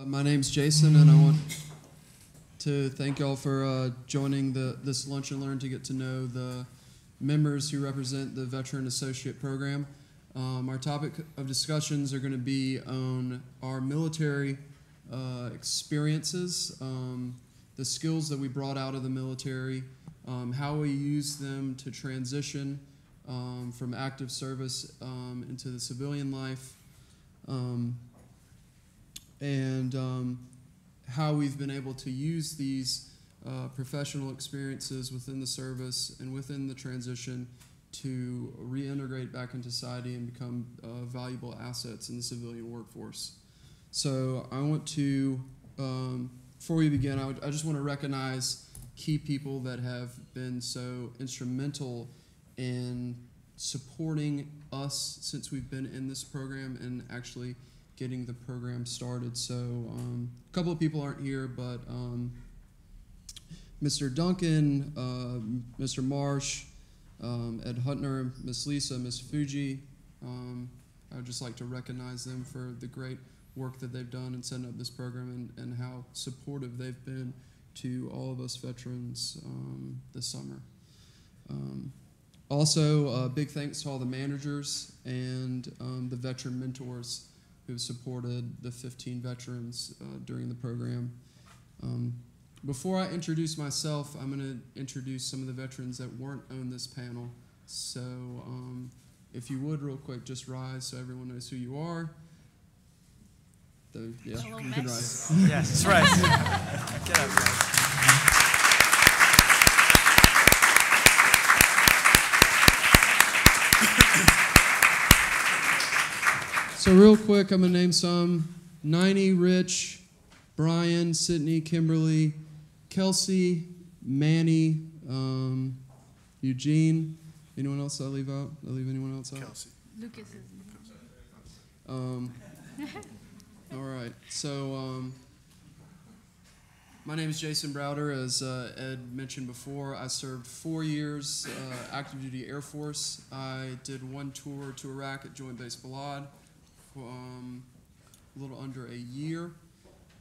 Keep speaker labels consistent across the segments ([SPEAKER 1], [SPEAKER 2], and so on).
[SPEAKER 1] My name's Jason, and I want to thank y'all for joining this Lunch and Learn to get to know the members who represent the Veteran Associate Program. Our topic of discussions are going to be on our military experiences, the skills that we brought out of the military, how we use them to transition from active service into the civilian life, and how we've been able to use these professional experiences within the service and within the transition to reintegrate back into society and become valuable assets in the civilian workforce. So I want to, before we begin, I just want to recognize key people that have been so instrumental in supporting us since we've been in this program and actually getting the program started. So a couple of people aren't here, but Mr. Duncan, Mr. Marsh, Ed Huttner, Miss Lisa, Miss Fuji. I would just like to recognize them for the great work that they've done in setting up this program and how supportive they've been to all of us veterans this summer. Also, big thanks to all the managers and the veteran mentors who supported the 15 veterans during the program. Before I introduce myself, I'm going to introduce some of the veterans that weren't on this panel. So if you would, real quick, just rise so everyone knows who you are. Yeah, you can rise.
[SPEAKER 2] Yes, it's right. Get up, guys.
[SPEAKER 1] So real quick, I'm going to name some. 90, Rich, Brian, Sydney, Kimberly, Kelsey, Manny, Eugene. Anyone else I leave out? Did I leave anyone else out?
[SPEAKER 3] Kelsey.
[SPEAKER 4] Lucas is.
[SPEAKER 1] All right. So my name is Jason Browder. As Ed mentioned before, I served 4 years active duty Air Force. I did one tour to Iraq at Joint Base Balad. A little under a year.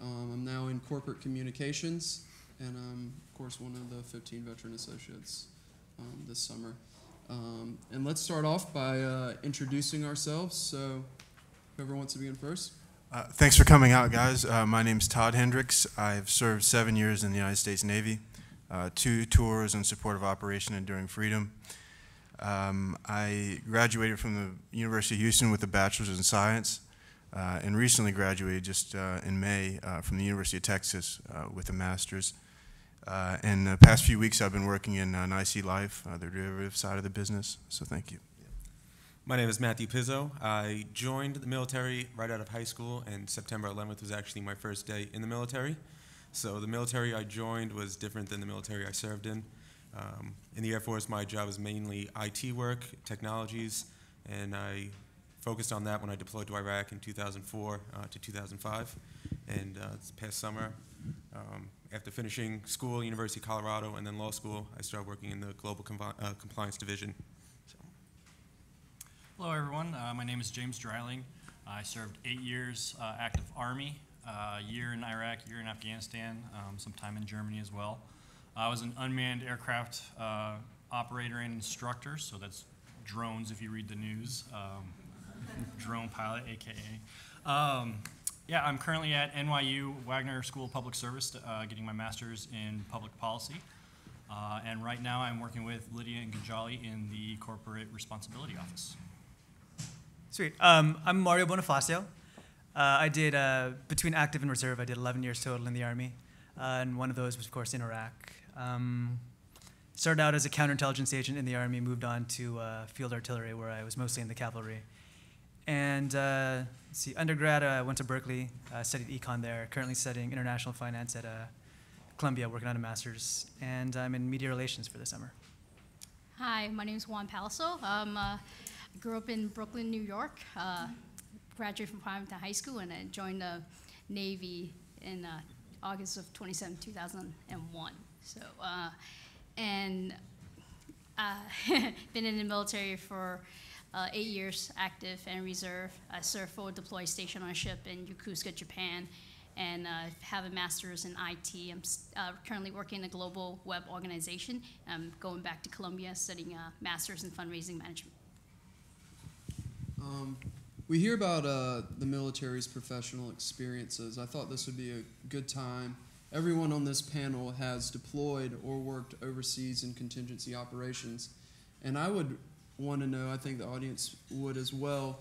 [SPEAKER 1] I'm now in corporate communications, and I'm, of course, one of the 15 veteran associates this summer. And let's start off by introducing ourselves. So whoever wants to begin first.
[SPEAKER 3] Thanks for coming out, guys. My name's Todd Hendricks. I've served 7 years in the United States Navy, 2 tours in support of Operation Enduring Freedom. I graduated from the University of Houston with a bachelor's in science, and recently graduated just in May from the University of Texas with a master's. In the past few weeks, I've been working in NYSE Life, the derivative side of the business, so thank you.
[SPEAKER 5] My name is Matthew Pizzo. I joined the military right out of high school, and September 11th was actually my first day in the military. So the military I joined was different than the military I served in. In the Air Force, my job was mainly IT work, technologies, and I focused on that when I deployed to Iraq in 2004 to 2005. And this past summer, after finishing school, University of Colorado, and then law school, I started working in the Global Compliance Division. So.
[SPEAKER 2] Hello, everyone. My name is James Dreiling. I served 8 years active Army, a year in Iraq, a year in Afghanistan, some time in Germany as well. I was an unmanned aircraft operator and instructor, so that's drones if you read the news, drone pilot, AKA. Yeah, I'm currently at NYU Wagner School of Public Service getting my master's in public policy. And right now I'm working with Lydia and Gajali in the Corporate Responsibility Office.
[SPEAKER 6] Sweet. I'm Mario Bonifacio. I did, between active and reserve, I did 11 years total in the Army. And one of those was, of course, in Iraq. Started out as a counterintelligence agent in the Army, moved on to field artillery, where I was mostly in the cavalry. And let's see, undergrad, I went to Berkeley, studied econ there, currently studying international finance at Columbia, working on a master's. And I'm in media relations for the summer.
[SPEAKER 4] Hi, my name is Juan Palso. I grew up in Brooklyn, New York, graduated from Farmington High School, and I joined the Navy in August of 2001. So, been in the military for 8 years, active and reserve. I served forward deployed station on a ship in Yokosuka, Japan, and have a master's in IT. I'm currently working in a global web organization. I'm going back to Columbia studying a master's in fundraising management.
[SPEAKER 1] We hear about the military's professional experiences. I thought this would be a good time. Everyone on this panel has deployed or worked overseas in contingency operations. And I would want to know, I think the audience would as well,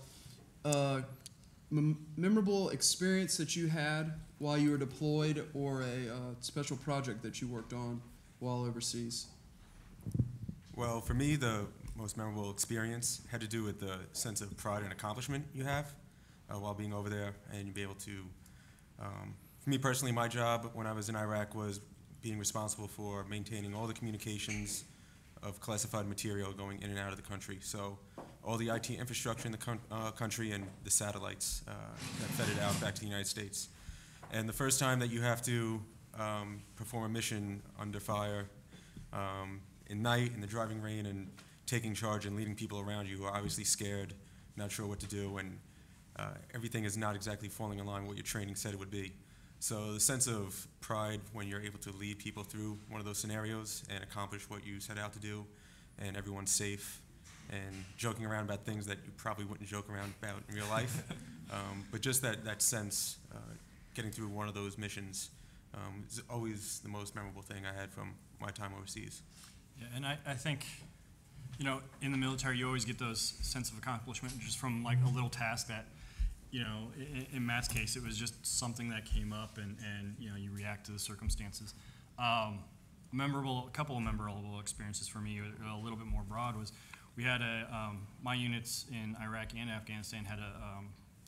[SPEAKER 1] memorable experience that you had while you were deployed, or a special project that you worked on while overseas.
[SPEAKER 5] Well, for me, the most memorable experience had to do with the sense of pride and accomplishment you have while being over there, and you'll be able to, for me personally, my job when I was in Iraq was being responsible for maintaining all the communications of classified material going in and out of the country. So all the IT infrastructure in the country and the satellites that fed it out back to the United States. And the first time that you have to perform a mission under fire in night, in the driving rain, and taking charge and leading people around you who are obviously scared, not sure what to do, and everything is not exactly falling in line with what your training said it would be. So the sense of pride when you're able to lead people through one of those scenarios and accomplish what you set out to do, and everyone's safe, and joking around about things that you probably wouldn't joke around about in real life. But just that sense, getting through one of those missions is always the most memorable thing I had from my time overseas.
[SPEAKER 2] Yeah, and I think, you know, in the military, you always get those sense of accomplishment just from like a little task that, you know, in Matt's case, it was just something that came up, and you know, you react to the circumstances. A couple of memorable experiences for me, a little bit more broad, was we had my units in Iraq and Afghanistan had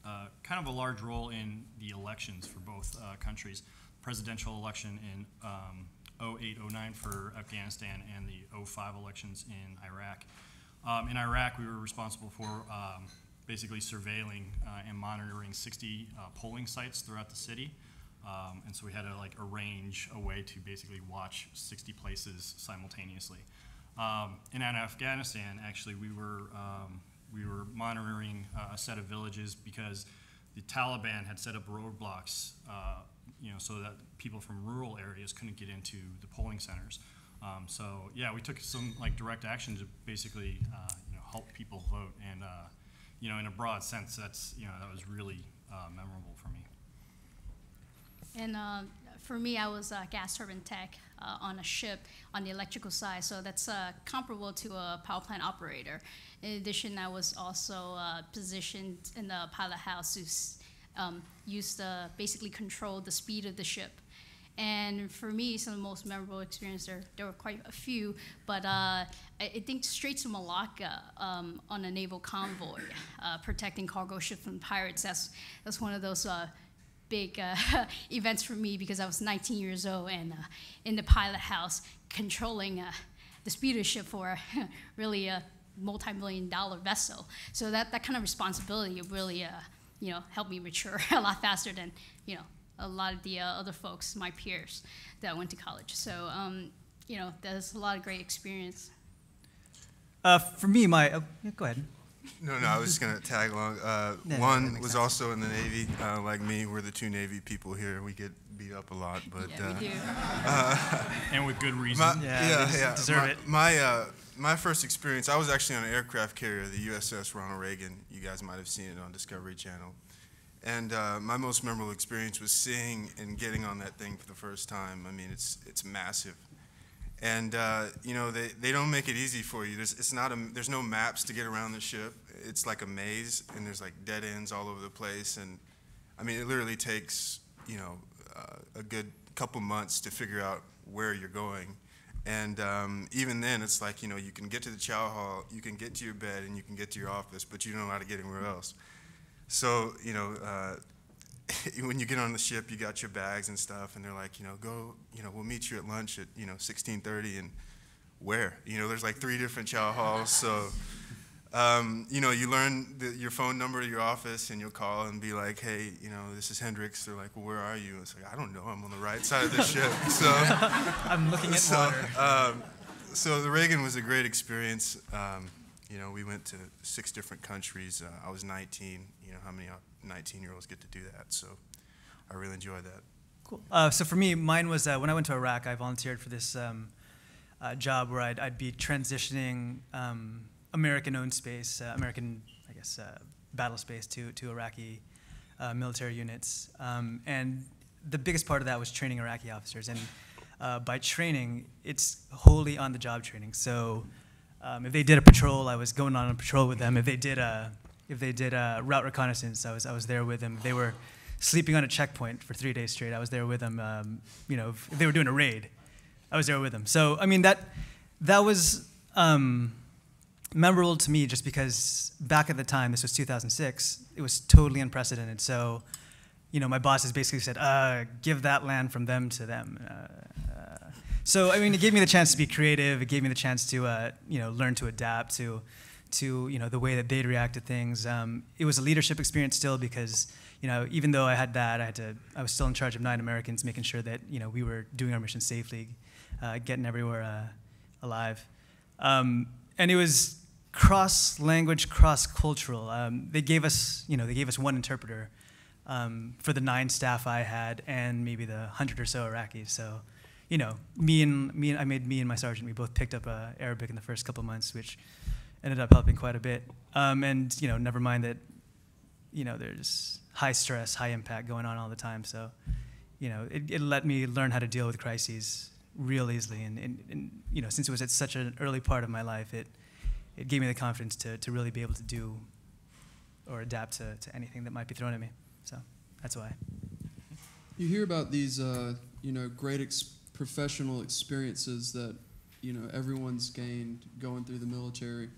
[SPEAKER 2] a kind of a large role in the elections for both countries. Presidential election in 08-09 for Afghanistan, and the 05 elections in Iraq. In Iraq, we were responsible for basically surveilling and monitoring 60 polling sites throughout the city. And so we had to like arrange a way to basically watch 60 places simultaneously. In Afghanistan, actually, we were monitoring a set of villages because the Taliban had set up roadblocks, you know, so that people from rural areas couldn't get into the polling centers. So yeah, we took some like direct action to basically you know, help people vote, and you know, in a broad sense, that's, you know, that was really memorable for me.
[SPEAKER 4] And for me, I was a gas turbine tech on a ship on the electrical side, so that's comparable to a power plant operator. In addition, I was also positioned in the pilot house to use the basically control the speed of the ship. And for me, some of the most memorable experiences, there were quite a few, but I think straight to Malacca on a naval convoy, protecting cargo ships from pirates. That's one of those big events for me, because I was 19 years old and in the pilot house controlling the speed of the ship for really a multi-million-dollar vessel. So that kind of responsibility really you know, helped me mature a lot faster than, you know, a lot of the other folks, my peers that went to college. So you know, there's a lot of great experience.
[SPEAKER 6] For me, yeah, go ahead.
[SPEAKER 3] No, I was just going to tag along. One was also in the Navy. Like me, we're the two Navy people here. We get beat up a lot, but
[SPEAKER 4] Yeah, we do.
[SPEAKER 2] And with good reason.
[SPEAKER 6] Yeah. Deserve it.
[SPEAKER 3] My first experience, I was actually on an aircraft carrier, the USS Ronald Reagan. You guys might have seen it on Discovery Channel. And my most memorable experience was seeing and getting on that thing for the first time. I mean, it's massive. And you know, they don't make it easy for you. There's no maps to get around the ship. It's like a maze, and there's like dead ends all over the place. And I mean, it literally takes, you know, a good couple months to figure out where you're going. And even then, it's like, you know, you can get to the chow hall, you can get to your bed, and you can get to your office, but you don't know how to get anywhere else. So, you know, when you get on the ship, you got your bags and stuff, and they're like, you know, go, you know, we'll meet you at lunch at, you know, 16:30, and where? You know, there's like 3 different chow halls, so, you know, you learn your phone number to your office, and you'll call and be like, hey, you know, this is Hendricks. They're like, well, where are you? It's like, I don't know, I'm on the right side of the ship. So
[SPEAKER 6] I'm looking at water.
[SPEAKER 3] So the Reagan was a great experience. You know, we went to 6 different countries. I was 19. You know, how many 19-year-olds get to do that? So I really enjoyed that.
[SPEAKER 6] Cool. So for me, mine was when I went to Iraq, I volunteered for this job where I'd be transitioning American-owned space, American, I guess, battle space to Iraqi military units. And the biggest part of that was training Iraqi officers. And by training, it's wholly on-the-job training. So if they did a patrol, I was going on a patrol with them. If they did a route reconnaissance, I was there with them. If they were sleeping on a checkpoint for 3 days straight, I was there with them. You know, if they were doing a raid, I was there with them. So I mean that was memorable to me just because back at the time, this was 2006, it was totally unprecedented. So, you know, my bosses basically said, give that land from them to them. So I mean, it gave me the chance to be creative. It gave me the chance to you know, learn to adapt to you know, the way that they'd react to things. It was a leadership experience still because, you know, even though I had that, I was still in charge of 9 Americans, making sure that, you know, we were doing our mission safely, getting everywhere alive. And it was cross-language, cross-cultural. They gave us one interpreter for the 9 staff I had and maybe the 100 or so Iraqis. So, you know, I made me and my sergeant, we both picked up Arabic in the first couple months, which ended up helping quite a bit. And, you know, never mind that, you know, there's high stress, high impact going on all the time. So, you know, it let me learn how to deal with crises real easily. And you know, since it was at such an early part of my life, it gave me the confidence to really be able to do or adapt to anything that might be thrown at me. So that's why.
[SPEAKER 1] You hear about these, you know, great professional experiences that, you know, everyone's gained going through the military.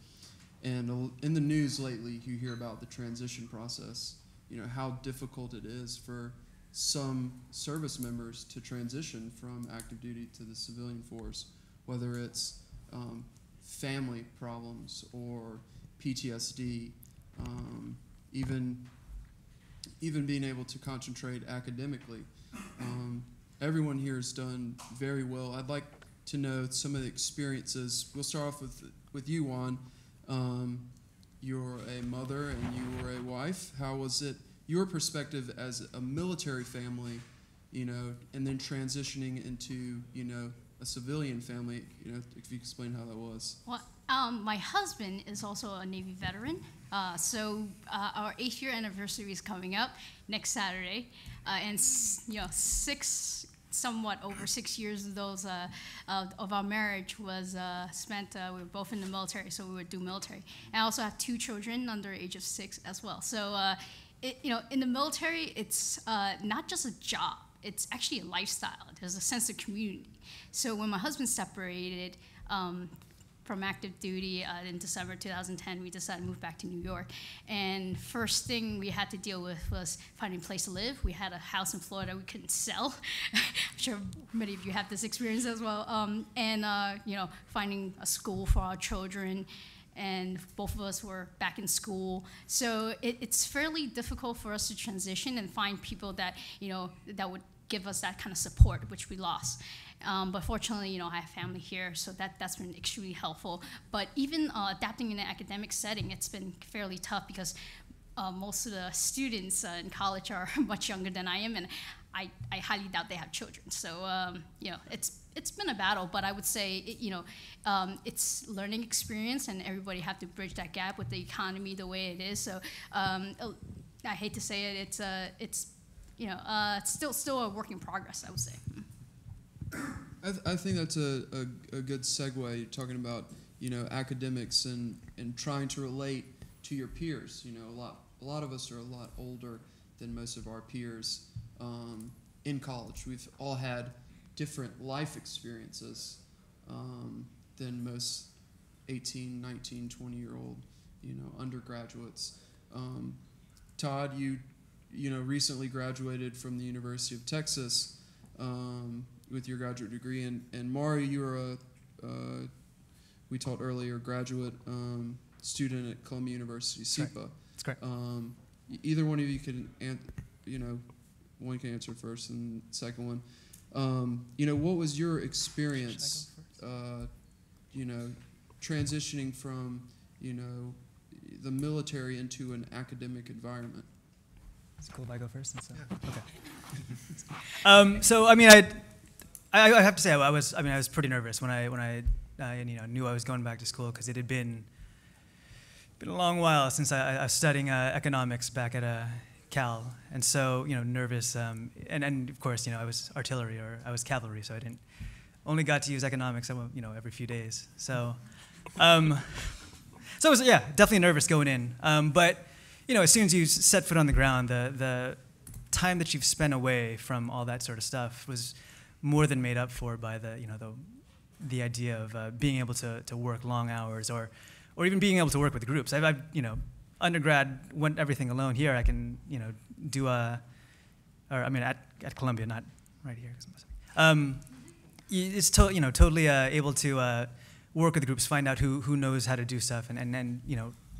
[SPEAKER 1] And in the news lately, you hear about the transition process, you know, how difficult it is for some service members to transition from active duty to the civilian force, whether it's family problems or PTSD, even being able to concentrate academically. Everyone here has done very well. I'd like to know some of the experiences. We'll start off with you, Juan. You're a mother and you were a wife. How was it, your perspective as a military family, you know, and then transitioning into, you know, a civilian family, you know, if you could explain how that was.
[SPEAKER 4] Well, my husband is also a Navy veteran, so our 8th year anniversary is coming up next Saturday, and you know, somewhat over 6 years of those of our marriage was spent. We were both in the military, so we would do military. And I also have 2 children under the age of 6 as well. So, you know, in the military, it's not just a job. It's actually a lifestyle. There's a sense of community. So when my husband separated from active duty in December 2010, we decided to move back to New York. And first thing we had to deal with was finding a place to live. We had a house in Florida we couldn't sell. I'm sure many of you have this experience as well. You know, finding a school for our children. And both of us were back in school. So it's fairly difficult for us to transition and find people that, you know, that would give us that kind of support, which we lost. But fortunately, you know, I have family here, so that's been extremely helpful. But even adapting in an academic setting, it's been fairly tough because most of the students in college are much younger than I am, and I highly doubt they have children. So, you know, it's been a battle, but I would say, you know, it's learning experience, and everybody have to bridge that gap with the economy the way it is. So, I hate to say it, it's you know, it's still a work in progress, I would say.
[SPEAKER 1] I think that's a good segue. You're talking about, you know, academics and trying to relate to your peers. You know, a lot of us are a lot older than most of our peers in college. We've all had different life experiences than most 18, 19, 20-year-old, you know, undergraduates. Todd, you know, recently graduated from the University of Texas with your graduate degree, and Mari, you were we talked earlier, graduate student at Columbia University, SEPA.
[SPEAKER 6] That's correct.
[SPEAKER 1] Either one of you can, you know, one can answer first, and second one. You know, what was your experience, you know, transitioning from, you know, the military into an academic environment?
[SPEAKER 6] Is it cool if I go first? And so?
[SPEAKER 3] Yeah.
[SPEAKER 6] Okay. So I mean, I have to say I was pretty nervous when I knew I was going back to school, because it had been a long while since I was studying economics back at Cal, and so nervous. And of course I was artillery, or I was cavalry, so I only got to use economics every few days. So so I was definitely nervous going in. But as soon as you set foot on the ground, the time that you've spent away from all that sort of stuff was more than made up for by the idea of being able to work long hours, or even being able to work with groups. I've undergrad went everything alone. Here I can do at Columbia, not right here. It's totally able to work with groups, find out who knows how to do stuff, and then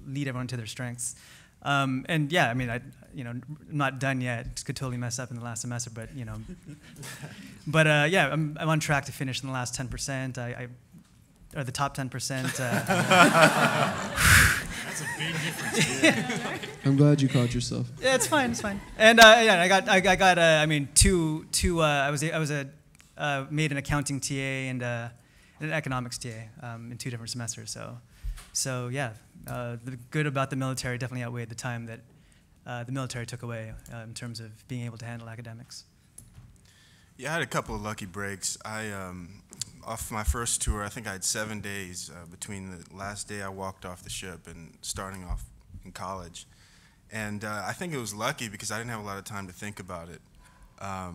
[SPEAKER 6] lead everyone to their strengths. And yeah, I mean, I'm not done yet. Could totally mess up in the last semester, but yeah, I'm on track to finish in the last 10%. Or the top 10%.
[SPEAKER 2] That's a big difference.
[SPEAKER 1] I'm glad you caught yourself.
[SPEAKER 6] Yeah, it's fine. And I got I was made an accounting TA and an economics TA in 2 different semesters. So yeah, the good about the military definitely outweighed the time that the military took away in terms of being able to handle academics.
[SPEAKER 3] Yeah, I had a couple of lucky breaks. Off my first tour, I think I had 7 days between the last day I walked off the ship and starting off in college. And I think it was lucky because I didn't have a lot of time to think about it. I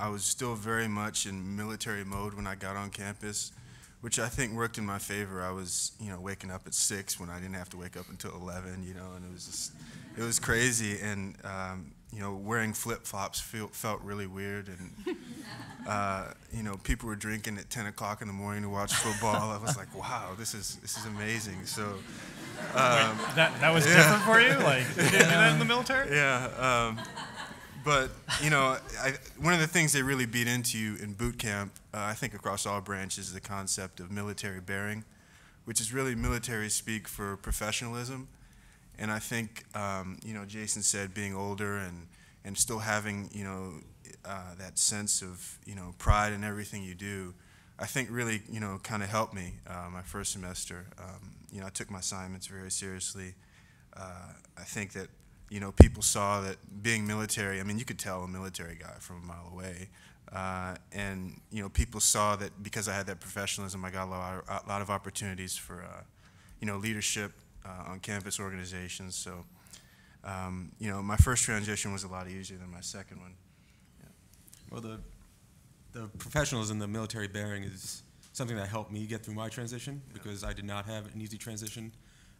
[SPEAKER 3] was still very much in military mode when I got on campus, which I think worked in my favor. I was, waking up at 6 when I didn't have to wake up until 11, and it was crazy. And wearing flip-flops felt really weird, and people were drinking at 10 o'clock in the morning to watch football. I was like, wow, this is amazing. So
[SPEAKER 2] that was different for you? Like, you didn't do that in the military?
[SPEAKER 3] Yeah. But one of the things they really beat into you in boot camp, I think across all branches, is the concept of military bearing, which is really military speak for professionalism. And I think, Jason said being older and still having, that sense of, pride in everything you do, I think really, kind of helped me my first semester. I took my assignments very seriously. I think that, people saw that being military, I mean, you could tell a military guy from a mile away. And, people saw that because I had that professionalism, I got a lot of opportunities for, leadership on campus organizations. So, my first transition was a lot easier than my second one. Yeah.
[SPEAKER 5] Well, the professionalism, the military bearing is something that helped me get through my transition, because I did not have an easy transition.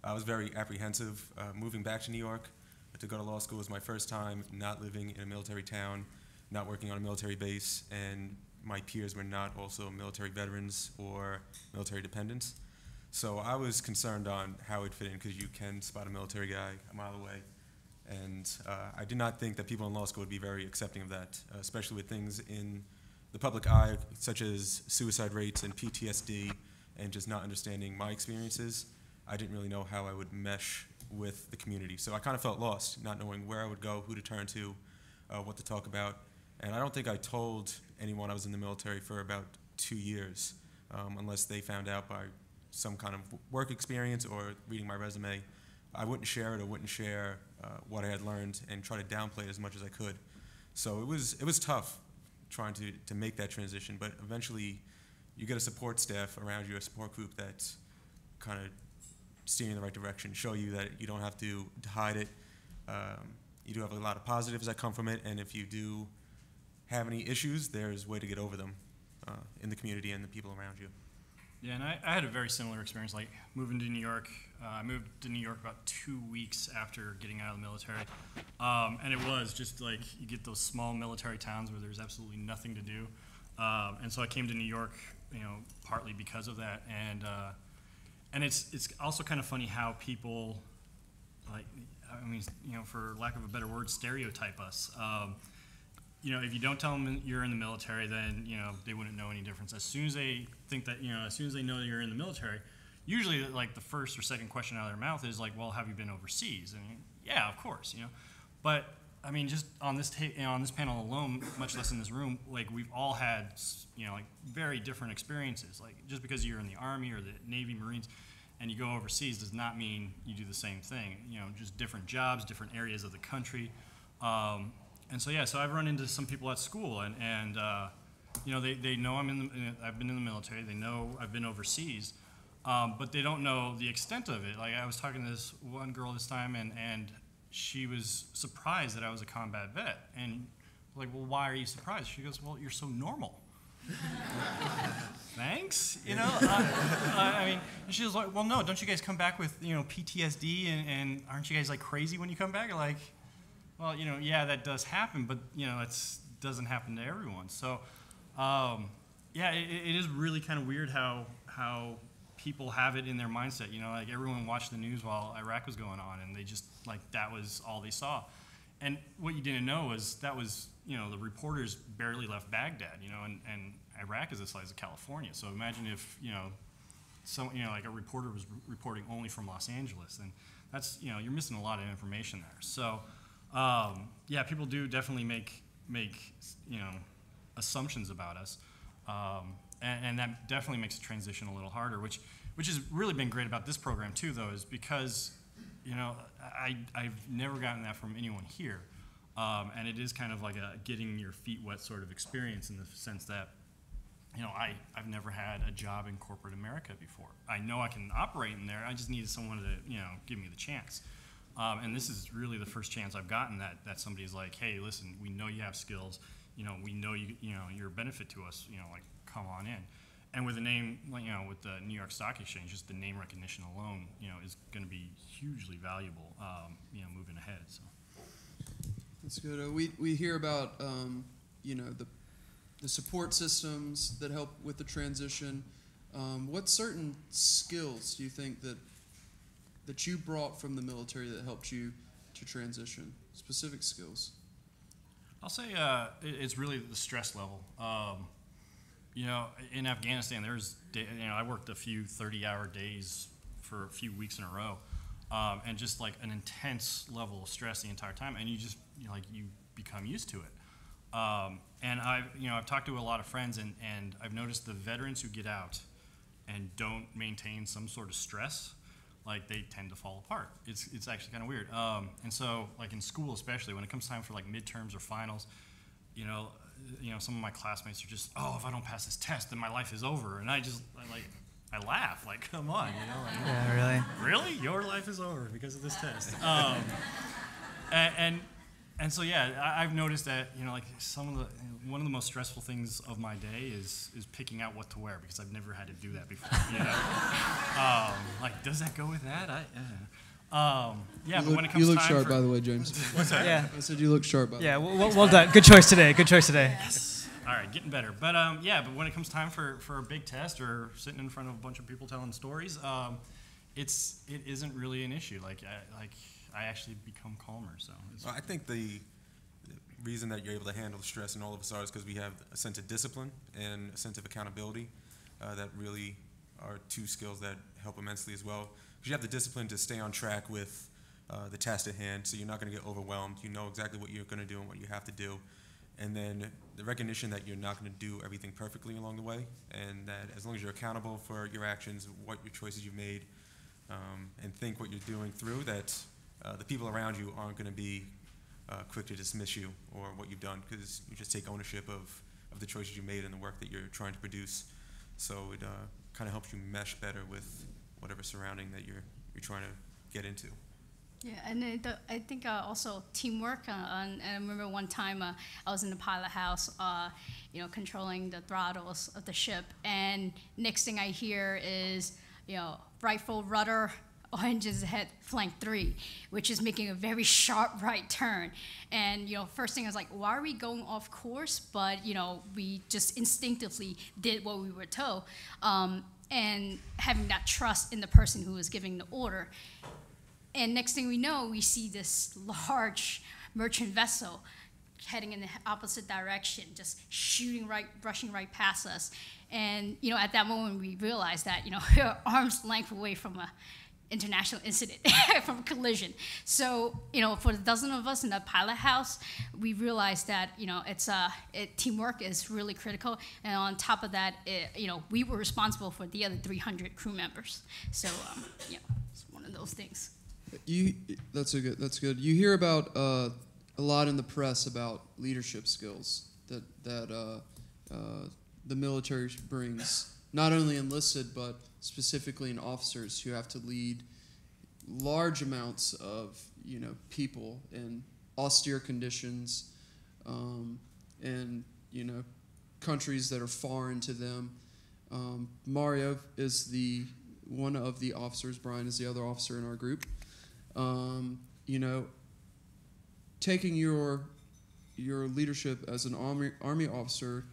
[SPEAKER 5] I was very apprehensive moving back to New York. To go to law school was my first time, not living in a military town, not working on a military base, and my peers were not also military veterans or military dependents. So I was concerned on how it fit in, because you can spot a military guy a mile away. And I did not think that people in law school would be very accepting of that, especially with things in the public eye, such as suicide rates and PTSD, and just not understanding my experiences. I didn't really know how I would mesh with the community. So I kind of felt lost, not knowing where I would go, who to turn to, what to talk about. And I don't think I told anyone I was in the military for about 2 years, unless they found out by some kind of work experience or reading my resume. I wouldn't share it, or wouldn't share what I had learned, and try to downplay it as much as I could. So it was tough trying to make that transition, but eventually you get a support staff around you, a support group that's kind of steer you in the right direction, show you that you don't have to hide it. You do have a lot of positives that come from it, and if you do have any issues, there's a way to get over them in the community and the people around you.
[SPEAKER 2] Yeah, and I had a very similar experience, like moving to New York. I moved to New York about 2 weeks after getting out of the military. And it was just like, you get those small military towns where there's absolutely nothing to do. And so I came to New York, partly because of that. And it's also kind of funny how people, for lack of a better word, stereotype us. If you don't tell them you're in the military, then, they wouldn't know any difference. As soon as they think that, as soon as they know that you're in the military, usually, like, the first or second question out of their mouth is like, well, have you been overseas? And yeah, of course, But I mean, just on this on this panel alone, much less in this room, like we've all had, like very different experiences. Like just because you're in the Army or the Navy, Marines, and you go overseas does not mean you do the same thing. Just different jobs, different areas of the country, and so yeah. So I've run into some people at school, and they know I've been in the military. They know I've been overseas, but they don't know the extent of it. Like I was talking to this one girl this time, and she was surprised that I was a combat vet. And like, well, why are you surprised? She goes, well, you're so normal. Thanks, I mean, she was like, well, no, don't you guys come back with, PTSD and aren't you guys like crazy when you come back? Like, well, yeah, that does happen, but, it doesn't happen to everyone. So, yeah, it is really kind of weird how people have it in their mindset, like everyone watched the news while Iraq was going on, and they just, like, that was all they saw. And what you didn't know was that was, the reporters barely left Baghdad, and Iraq is the size of California. So imagine if, like a reporter was reporting only from Los Angeles, then that's, you're missing a lot of information there. So, yeah, people do definitely make assumptions about us. And that definitely makes the transition a little harder, which has really been great about this program too, though, is because, I've never gotten that from anyone here. And it is kind of like a getting your feet wet sort of experience in the sense that, I've never had a job in corporate America before. I know I can operate in there. I just needed someone to, give me the chance. And this is really the first chance I've gotten that somebody's like, hey, listen, we know you have skills. We know you're a benefit to us. Like, come on in. And with a name, with the New York Stock Exchange, just the name recognition alone, is going to be hugely valuable, moving ahead. So
[SPEAKER 1] that's good. We hear about the support systems that help with the transition. What certain skills do you think that you brought from the military that helped you to transition? Specific skills.
[SPEAKER 2] I'll say it's really the stress level. In Afghanistan, I worked a few 30-hour days for a few weeks in a row, and just like an intense level of stress the entire time, and you just, you become used to it. And I've talked to a lot of friends, and I've noticed the veterans who get out and don't maintain some sort of stress, like they tend to fall apart. It's actually kind of weird. And so, like in school especially, when it comes time for like midterms or finals, some of my classmates are just, oh, if I don't pass this test, then my life is over. And I laugh, like, come on,
[SPEAKER 6] Yeah, really?
[SPEAKER 2] Really? Your life is over because of this test. And so, yeah, I've noticed that, like one of the most stressful things of my day is picking out what to wear, because I've never had to do that before, like, does that go with that? Yeah, but when it comes
[SPEAKER 1] you look
[SPEAKER 2] time
[SPEAKER 1] sharp,
[SPEAKER 2] for,
[SPEAKER 1] by the way, James.
[SPEAKER 2] What's that?
[SPEAKER 6] Yeah.
[SPEAKER 1] I said you look sharp, by the way.
[SPEAKER 6] Yeah, well done. Good choice today.
[SPEAKER 2] Yes. All right, getting better. But yeah, but when it comes time for a big test or sitting in front of a bunch of people telling stories, it isn't really an issue. Like I actually become calmer. So
[SPEAKER 5] I think the reason that you're able to handle the stress, and all of us are, is because we have a sense of discipline and a sense of accountability. That really are two skills that help immensely as well. Because you have the discipline to stay on track with the task at hand, so you're not going to get overwhelmed. You know exactly what you're going to do and what you have to do. And then the recognition that you're not going to do everything perfectly along the way, and that as long as you're accountable for your actions, what your choices you've made, and think what you're doing through, that the people around you aren't going to be quick to dismiss you or what you've done, because you just take ownership of the choices you made and the work that you're trying to produce. So it kind of helps you mesh better with whatever surrounding that you're trying to get into.
[SPEAKER 4] Yeah, and I think also teamwork. And I remember one time I was in the pilot house, controlling the throttles of the ship, and next thing I hear is, right full rudder, all engines ahead, flank 3, which is making a very sharp right turn. And first thing I was like, why are we going off course? But we just instinctively did what we were told, and having that trust in the person who was giving the order. And next thing we know, we see this large merchant vessel heading in the opposite direction, just rushing right past us. And at that moment, we realized that we're arm's length away from a international incident from collision. So, for the dozen of us in the pilot house, we realized that, teamwork is really critical. And on top of that, we were responsible for the other 300 crew members. So, it's one of those things.
[SPEAKER 1] That's good. You hear about a lot in the press about leadership skills that the military brings, not only enlisted, but specifically in officers who have to lead large amounts of people in austere conditions, and countries that are foreign to them. Mario is one of the officers. Brian is the other officer in our group. Taking your leadership as an army officer,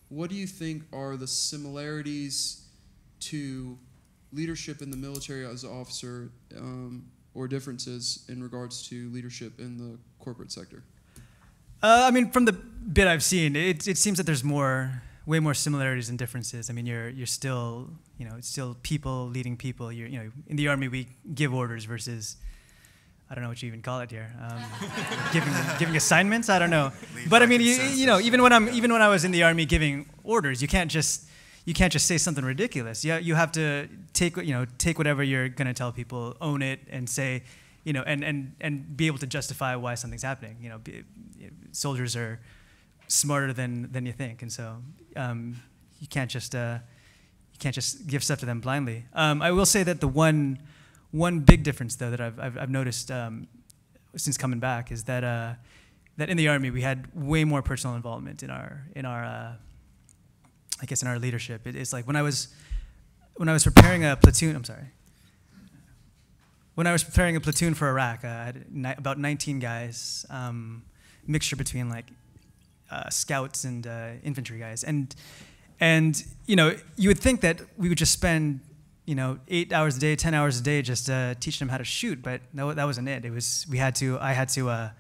[SPEAKER 1] what do you think are the similarities to leadership in the military as an officer, or differences in regards to leadership in the corporate sector?
[SPEAKER 6] From the bit I've seen, it seems that there's way more similarities than differences. You're still, it's still people leading people. In the Army we give orders versus, I don't know what you even call it here, giving assignments. I don't know, but even when I was in the Army giving orders, you can't just say something ridiculous. You have to take whatever you're gonna tell people, own it, and say, and be able to justify why something's happening. Soldiers are smarter than you think, and so you can't just give stuff to them blindly. I will say that the one big difference, though, that I've noticed since coming back is that in the Army we had way more personal involvement in our leadership. It's like when I was preparing a platoon. When I was preparing a platoon for Iraq, I had about 19 guys, mixture between scouts and infantry guys, and you would think that we would just spend 8 hours a day, 10 hours a day just teaching them how to shoot, but no, that wasn't it. I had to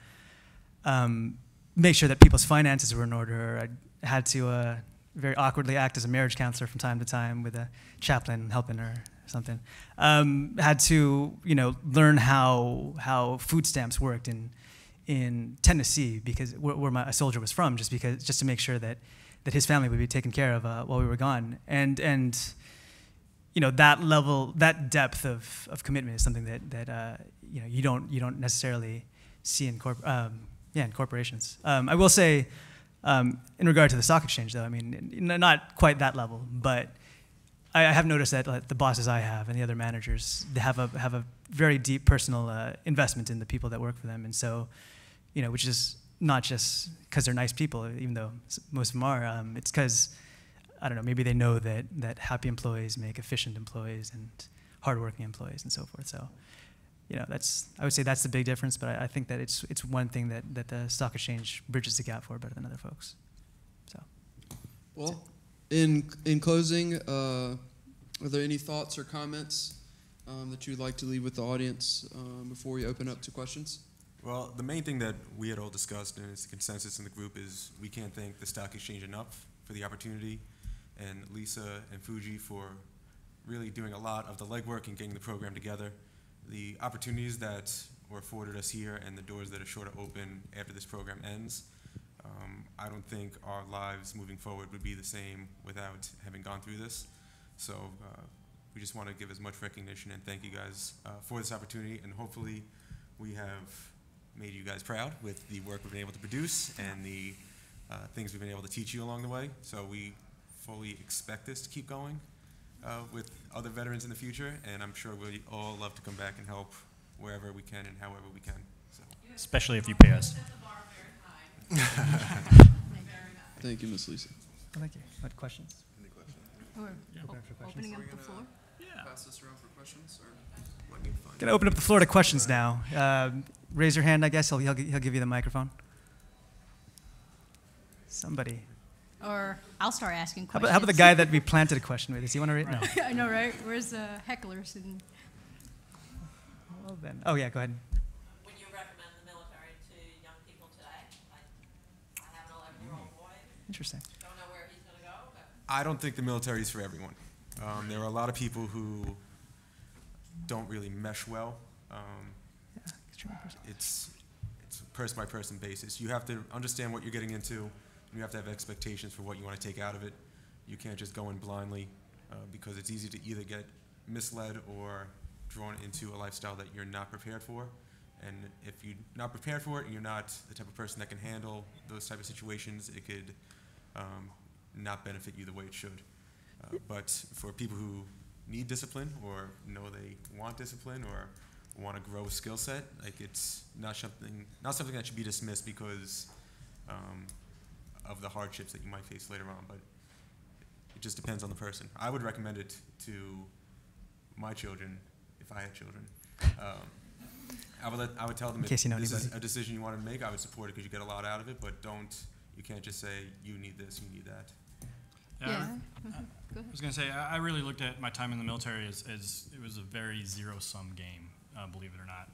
[SPEAKER 6] make sure that people's finances were in order. I had to very awkwardly act as a marriage counselor from time to time with a chaplain helping her or something. Had to learn how food stamps worked in Tennessee, because where my soldier was from, just to make sure that his family would be taken care of while we were gone. And that level, that depth of commitment is something that you don't necessarily see in corporations. I will say, in regard to the stock exchange, though, not quite that level, but I have noticed that the bosses I have and the other managers, they have a very deep personal investment in the people that work for them, and so which is not just because they're nice people, even though most of them are. It's because, I don't know, maybe they know that happy employees make efficient employees and hardworking employees and so forth. So, I would say that's the big difference. But I think that it's one thing that the stock exchange bridges the gap for better than other folks. So,
[SPEAKER 1] well, in closing, are there any thoughts or comments that you'd like to leave with the audience before we open up to questions?
[SPEAKER 5] Well, the main thing that we had all discussed, and it's a consensus in the group, is we can't thank the stock exchange enough for the opportunity, and Lisa and Fuji for really doing a lot of the legwork and getting the program together. The opportunities that were afforded us here and the doors that are sure to open after this program ends, I don't think our lives moving forward would be the same without having gone through this. So we just want to give as much recognition and thank you guys for this opportunity, and hopefully we have made you guys proud with the work we've been able to produce and the things we've been able to teach you along the way. So we fully expect this to keep going with other veterans in the future, and I'm sure we'd all love to come back and help wherever we can and however we can. So.
[SPEAKER 2] Especially if you pay us.
[SPEAKER 1] Thank you, Ms. Lisa.
[SPEAKER 6] Thank you. What questions?
[SPEAKER 1] Any questions?
[SPEAKER 4] Or
[SPEAKER 6] Open up for questions.
[SPEAKER 4] opening up the floor.
[SPEAKER 1] Pass this around for questions, or
[SPEAKER 6] Gonna open up the floor to questions now. Raise your hand, I guess. He'll give you the microphone. Somebody.
[SPEAKER 4] Or I'll start asking
[SPEAKER 6] How
[SPEAKER 4] questions.
[SPEAKER 6] about the guy that we planted a question with? Does he want to read? No.
[SPEAKER 4] I know, right? Where's the hecklers? And
[SPEAKER 6] Well then. Oh yeah, go ahead.
[SPEAKER 7] Would you recommend the military to young people today? I have an 11-year-old boy.
[SPEAKER 6] Interesting.
[SPEAKER 7] Don't know where he's going to go, but
[SPEAKER 5] I don't think the military is for everyone. There are a lot of people who don't really mesh well.
[SPEAKER 6] Extremely personal.
[SPEAKER 5] It's a person by person basis. You have to understand what you're getting into, and you have to have expectations for what you want to take out of it. You can't just go in blindly because it's easy to either get misled or drawn into a lifestyle that you're not prepared for. And if you're not prepared for it and you're not the type of person that can handle those type of situations, it could not benefit you the way it should. But for people who need discipline or know they want discipline or want to grow a skill set, like it's not something that should be dismissed because of the hardships that you might face later on. But it just depends on the person. I would recommend it to my children if I had children. I would tell them if
[SPEAKER 6] case you know
[SPEAKER 5] this is
[SPEAKER 6] anybody.
[SPEAKER 5] a decision you wanted to make, I would support it because you get a lot out of it. But you can't just say you need this, you need that.
[SPEAKER 4] Yeah.
[SPEAKER 2] I was going to say, I really looked at my time in the military as it was a very zero-sum game, believe it or not.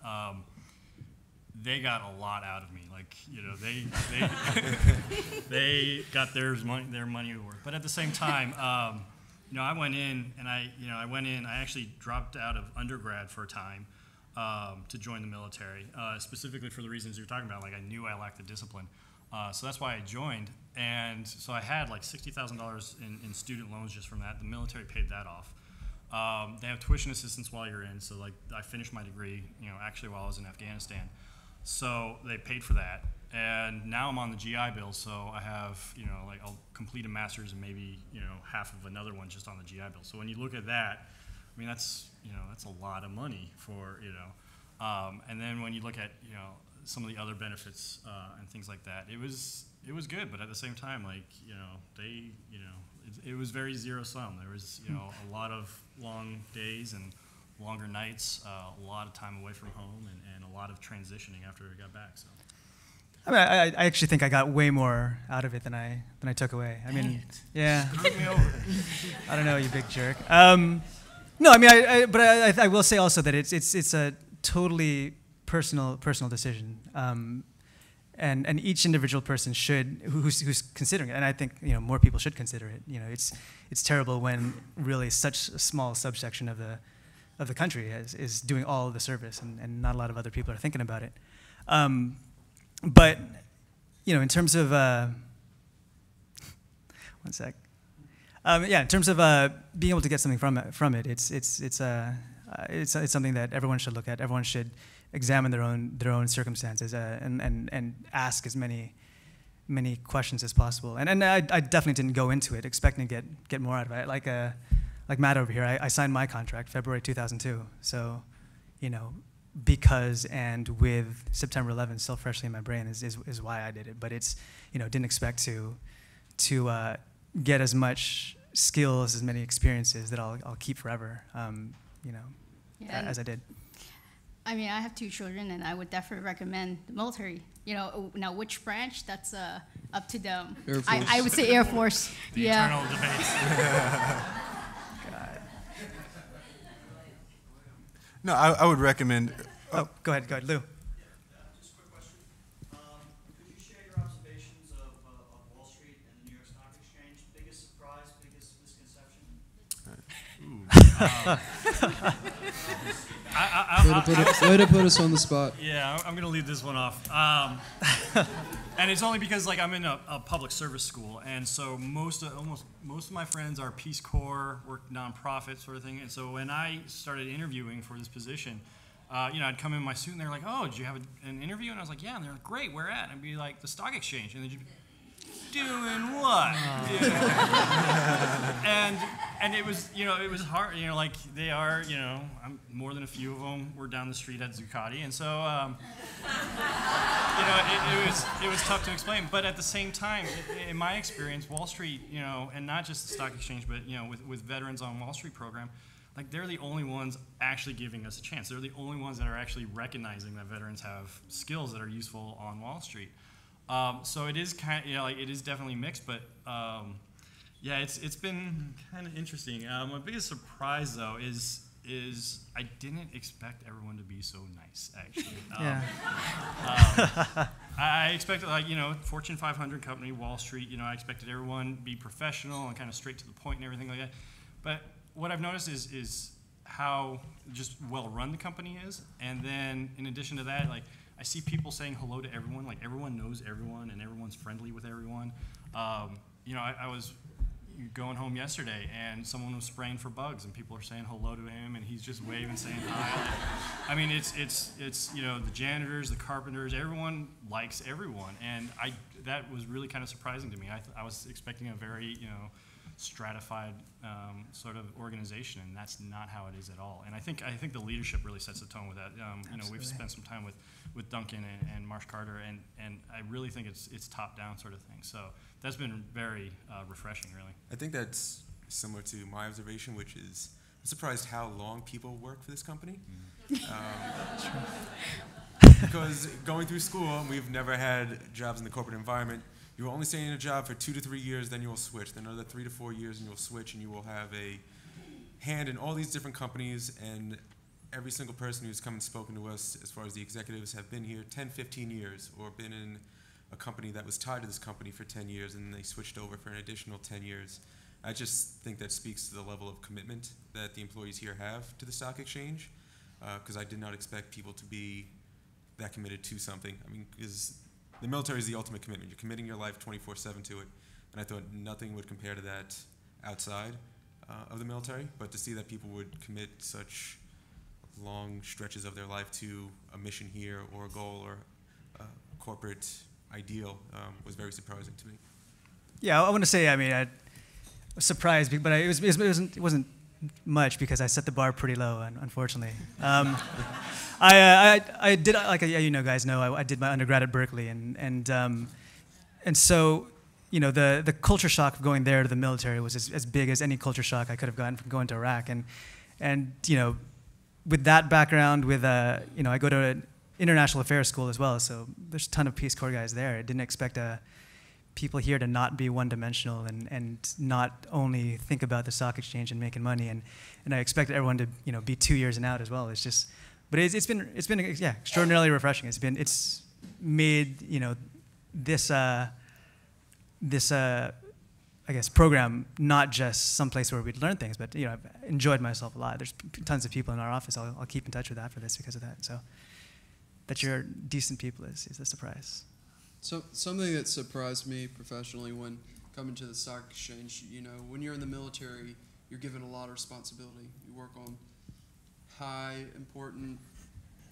[SPEAKER 2] They got a lot out of me. Like, you know, they got their money worth. But at the same time, you know, I went in and I actually dropped out of undergrad for a time to join the military, specifically for the reasons you're talking about. Like, I knew I lacked the discipline. So that's why I joined. And so I had like $60,000 in student loans just from that. The military paid that off. They have tuition assistance while you're in. So like I finished my degree, you know, actually while I was in Afghanistan. So they paid for that. And now I'm on the GI Bill. So I have, you know, like I'll complete a master's and maybe, you know, half of another one just on the GI Bill. So when you look at that, I mean, that's, you know, that's a lot of money for, you know. And then when you look at, you know, some of the other benefits and things like that, it was good, but at the same time, like, you know, it was very zero sum. There was, you know, a lot of long days and longer nights, a lot of time away from home, and a lot of transitioning after I got back. So.
[SPEAKER 6] I mean, I actually think I got way more out of it than I took away. I mean, yeah.
[SPEAKER 2] Screwed me over.
[SPEAKER 6] I don't know, you big jerk. No, I mean, but I will say also that it's a totally personal decision, and each individual person should who's considering it, and I think, you know, more people should consider it. You know, it's terrible when really such a small subsection of the country is doing all of the service, and not a lot of other people are thinking about it. But you know, in terms of one sec. Yeah, in terms of being able to get something from it, it's something that everyone should look at. Everyone should examine their own circumstances and ask as many questions as possible. And I definitely didn't go into it expecting to get more out of it. Like Matt over here, I signed my contract February 2002. So, you know, because and with September 11th still freshly in my brain is why I did it. But it's, you know, didn't expect to get as much skills, as many experiences that I'll keep forever. You know,
[SPEAKER 4] Yeah,
[SPEAKER 6] as I did.
[SPEAKER 4] I mean, I have 2 children, and I would definitely recommend the military. You know, now which branch, that's up to them.
[SPEAKER 1] Air Force.
[SPEAKER 4] I would say Air Force.
[SPEAKER 2] The
[SPEAKER 4] yeah.
[SPEAKER 2] eternal debate.
[SPEAKER 6] God.
[SPEAKER 3] No, I would recommend.
[SPEAKER 6] Oh, go ahead, Lou.
[SPEAKER 8] Just a quick question. Could you share your observations of Wall Street and the New York Stock Exchange? Biggest surprise, biggest misconception?
[SPEAKER 1] Way to put us on the spot.
[SPEAKER 2] Yeah, I'm going to leave this one off. And it's only because, like, I'm in a public service school, and so most of my friends are Peace Corps, work nonprofit sort of thing. And so when I started interviewing for this position, you know, I'd come in my suit, and they're like, "Oh, did you have an interview?" And I was like, "Yeah." And they're like, "Great, where at?" And I'd be like, "The stock exchange." And they'd be, "Doing what?" You know? And it was, you know, it was hard, you know, like they are, you know, more than a few of them were down the street at Zuccotti, and so, you know, it was tough to explain. But at the same time, in my experience, Wall Street, you know, and not just the stock exchange, but, you know, with Veterans on Wall Street program, like they're the only ones actually giving us a chance. They're the only ones that are actually recognizing that veterans have skills that are useful on Wall Street. So it is kind of, you know, like it is definitely mixed, but yeah, it's been kind of interesting. My biggest surprise though is I didn't expect everyone to be so nice, actually.
[SPEAKER 6] Yeah.
[SPEAKER 2] I expected, like, you know, Fortune 500 company, Wall Street, you know, I expected everyone to be professional and kind of straight to the point and everything like that. But what I've noticed is how just well run the company is. And then in addition to that, like I see people saying hello to everyone, like everyone knows everyone and everyone's friendly with everyone. You know, I was going home yesterday and someone was spraying for bugs and people are saying hello to him and he's just waving, saying hi. I mean, it's you know, the janitors, the carpenters, everyone likes everyone, and that was really kind of surprising to me. I was expecting a very, you know, stratified sort of organization, and that's not how it is at all. And I think the leadership really sets the tone with that. You know, we've spent some time with Duncan and Marsh Carter, and I really think it's top down sort of thing. So that's been very refreshing, really.
[SPEAKER 5] I think that's similar to my observation, which is I'm surprised how long people work for this company. Because going through school, we've never had jobs in the corporate environment. You will only stay in a job for 2 to 3 years, then you will switch. Then another 3 to 4 years, and you will switch, and you will have a hand in all these different companies. And every single person who's come and spoken to us, as far as the executives, have been here 10, 15 years, or been in a company that was tied to this company for 10 years, and then they switched over for an additional 10 years. I just think that speaks to the level of commitment that the employees here have to the stock exchange, because I did not expect people to be that committed to something. I mean, because the military is the ultimate commitment. You're committing your life 24/7 to it, and I thought nothing would compare to that outside of the military. But to see that people would commit such long stretches of their life to a mission here, or a goal, or a corporate ideal was very surprising to me.
[SPEAKER 6] Yeah, I want to say, I mean, I was surprised, but it wasn't much because I set the bar pretty low, unfortunately. I did, like you know, guys know, I did my undergrad at Berkeley, and so, you know, the culture shock of going there to the military was as big as any culture shock I could have gotten from going to Iraq, and you know, with that background, with you know, I go to an international affairs school as well, so there's a ton of Peace Corps guys there. I didn't expect people here to not be one-dimensional and not only think about the stock exchange and making money, and I expected everyone to, you know, be 2 years and out as well. It's just, but it's been yeah, extraordinarily refreshing. It's made, you know, this I guess program not just some place where we'd learn things, but you know, I've enjoyed myself a lot. There's tons of people in our office I'll keep in touch with after this because of that. So that you're decent people is a surprise.
[SPEAKER 1] So something that surprised me professionally when coming to the stock exchange, you know, when you're in the military, you're given a lot of responsibility. You work on high important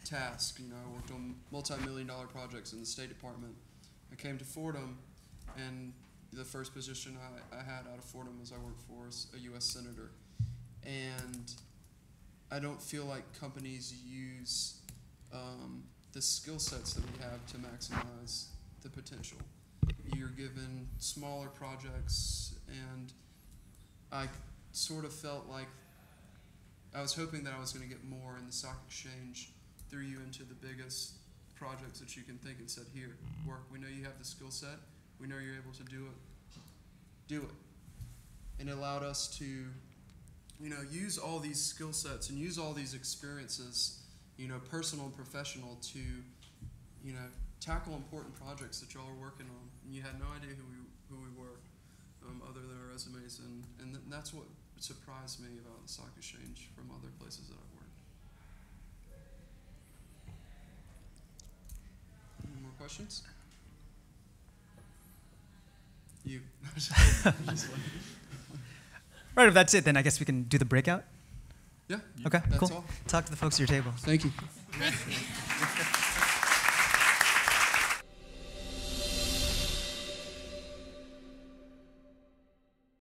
[SPEAKER 1] tasks. You know, I worked on multi-million-dollar projects in the State Department. I came to Fordham, and the first position I had out of Fordham was I worked for a U.S. senator. And I don't feel like companies use the skill sets that we have to maximize the potential. You're given smaller projects, and I sort of felt like I was hoping that I was going to get more in the stock exchange, threw you into the biggest projects that you can think and said, here, work. We know you have the skill set. We know you're able to do it. Do it. And it allowed us to, you know, use all these skill sets and use all these experiences, you know, personal and professional, to, you know, tackle important projects that y'all are working on. And you had no idea who we were, other than our resumes, and that's what surprised me about the stock exchange from other places that I've worked. Any more questions? You.
[SPEAKER 6] Right, if that's it, then I guess we can do the breakout.
[SPEAKER 1] Yeah.
[SPEAKER 6] Okay,
[SPEAKER 1] That's
[SPEAKER 6] cool.
[SPEAKER 1] all.
[SPEAKER 6] Talk to the folks at your table.
[SPEAKER 1] Thank you.